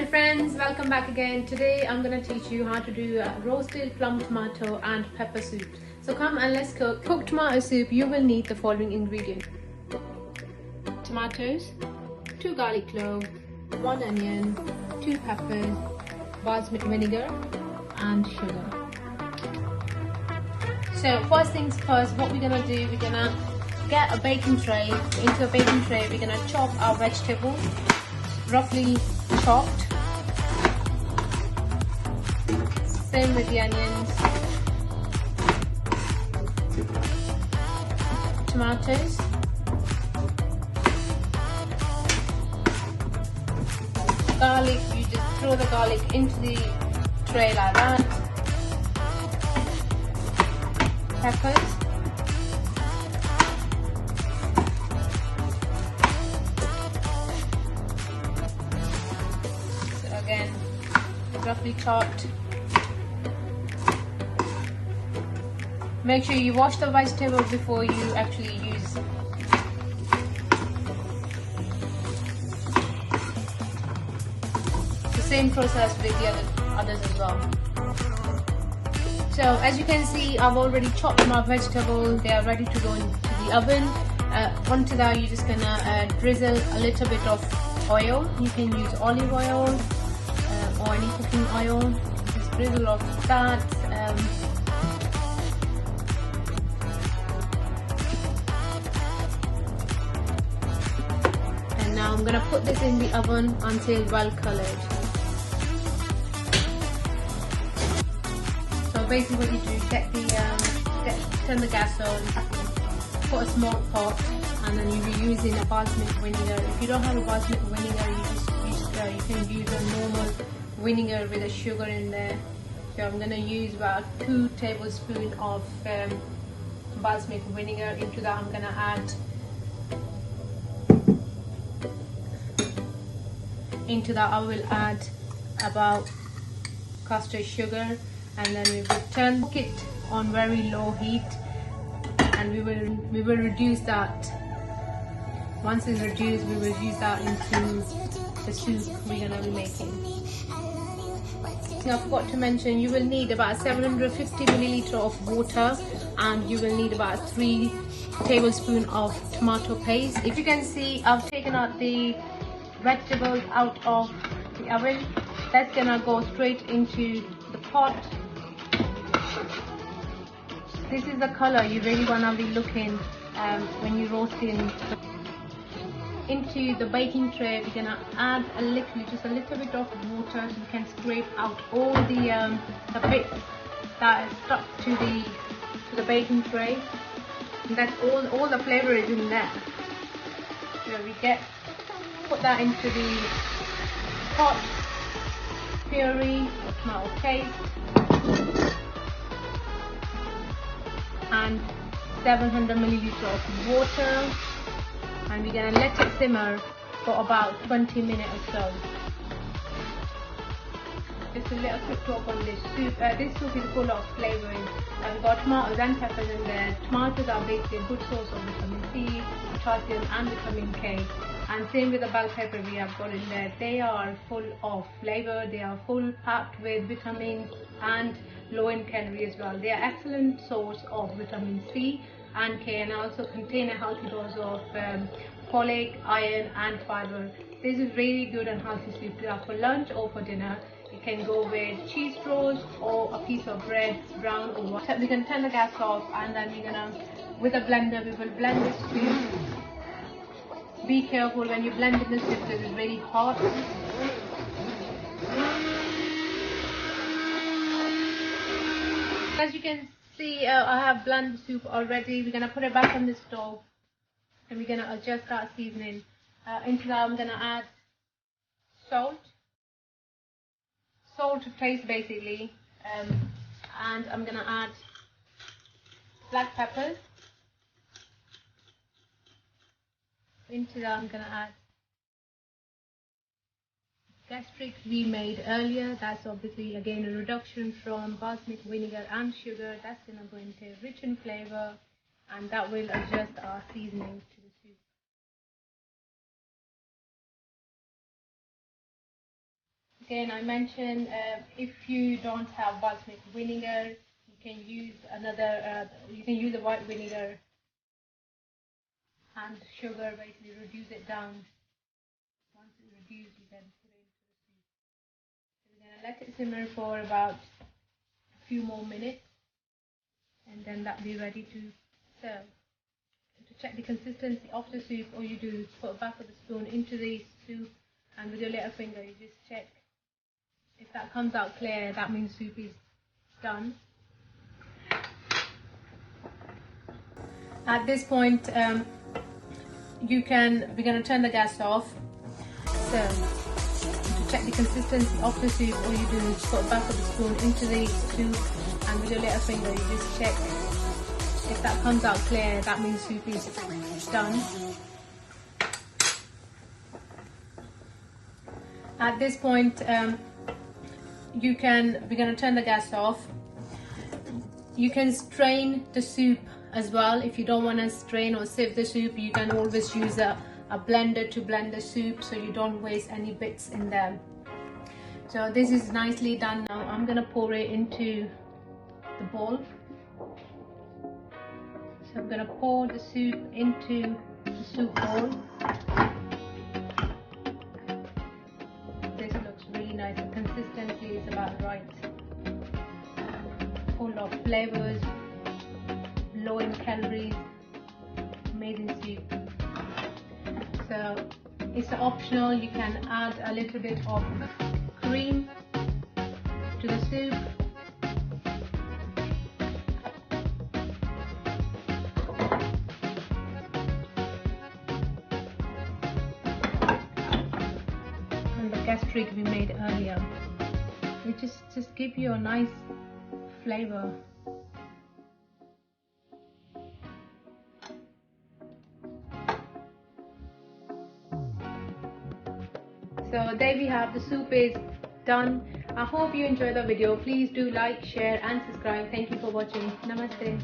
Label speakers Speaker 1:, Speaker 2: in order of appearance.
Speaker 1: Hello friends, welcome back again. Today I'm going to teach you how to do roasted plum tomato and pepper soup. So come and let's cook. Cooked tomato soup, you will need the following ingredients. Tomatoes, 2 garlic cloves, 1 onion, 2 peppers, balsamic vinegar and sugar. So first things first, what we're going to do, we're going to get a baking tray. Into a baking tray we're going to chop our vegetables, roughly chopped. Same with the onions, tomatoes, garlic. You just throw the garlic into the tray like that. Peppers, so again roughly chopped. Make sure you wash the vegetables before you actually use. The same process with the others as well. So as you can see, I've already chopped my vegetables. They are ready to go into the oven. Onto that you're just gonna drizzle a little bit of oil. You can use olive oil or any cooking oil. Just drizzle off that. Now I'm gonna put this in the oven until well colored. So basically what you do is turn the gas on, put a small pot, and then you'll be using a balsamic vinegar. If you don't have a balsamic vinegar, you can use a normal vinegar with a sugar in there. So I'm gonna use about 2 tablespoons of balsamic vinegar. Into that I'm gonna add I will add about custard sugar, and then we will turn it on very low heat, and we will reduce that. Once it's reduced, we will use that into the soup we're gonna be making. I forgot to mention, you will need about 750 milliliter of water, and you will need about 3 tablespoons of tomato paste. If you can see, I've taken out the vegetables out of the oven. That's gonna go straight into the pot. This is the color you really wanna be looking when you're roasting. Into the baking tray we're gonna add just a little bit of water, so you can scrape out all the bits that is stuck to the baking tray. And that's all the flavor is in there. So we put that into the pot, puree or tomato paste, and 700 milliliter of water, and we're gonna let it simmer for about 20 minutes or so. Just a little quick talk on this soup. This soup is full of flavoring. We've got tomatoes and peppers in there. Tomatoes are basically a good source of vitamin C, potassium and vitamin K. And same with the bell pepper we have got in there. They are full of flavor. They are full packed with vitamins and low in calorie as well. They are excellent source of vitamin C and K, and also contain a healthy dose of folic, iron and fiber. This is really good and healthy soup to have for lunch or for dinner. You can go with cheese toast or a piece of bread, brown or white. We're going to turn the gas off, and then we're going to, with a blender, we will blend this soup. Be careful when you blend in the soup because it's very hot. As you can see, I have blended the soup already. We're going to put it back on the stove, and we're going to adjust that seasoning. Into that I'm going to add salt to taste basically, and I'm going to add black peppers. Into that I'm going to add gastric we made earlier. That's obviously again a reduction from balsamic vinegar and sugar. That's going to go into rich in flavor, and that will adjust our seasoning to the soup. Again, I mentioned if you don't have balsamic vinegar, you can use a white vinegar and sugar, basically reduce it down. Once it's reduced, you can put it into the soup. So we're going to let it simmer for about a few more minutes, and then that'll be ready to serve. To check the consistency of the soup, all you do is put a back of the spoon into the soup, and with your little finger you just check. If that comes out clear, that means soup is done. At this point, we're going to turn the gas off. So, to check the consistency of the soup, all you do is put a back of the spoon into the soup, and with your little finger you just check. If that comes out clear, that means soup is done. At this point, we're going to turn the gas off. You can strain the soup as well. If you don't want to strain or sieve the soup, you can always use a blender to blend the soup, so you don't waste any bits in there. So this is nicely done now. I'm going to pour it into the bowl. So I'm going to pour the soup into the soup bowl. This looks really nice. The consistency is about right. Full of flavors, low in calories, amazing soup. So it's optional. You can add a little bit of cream to the soup. And the gastric we made earlier. It just gives you a nice flavor. So there we have, the soup is done. I hope you enjoyed the video. Please do like, share and subscribe. Thank you for watching. Namaste.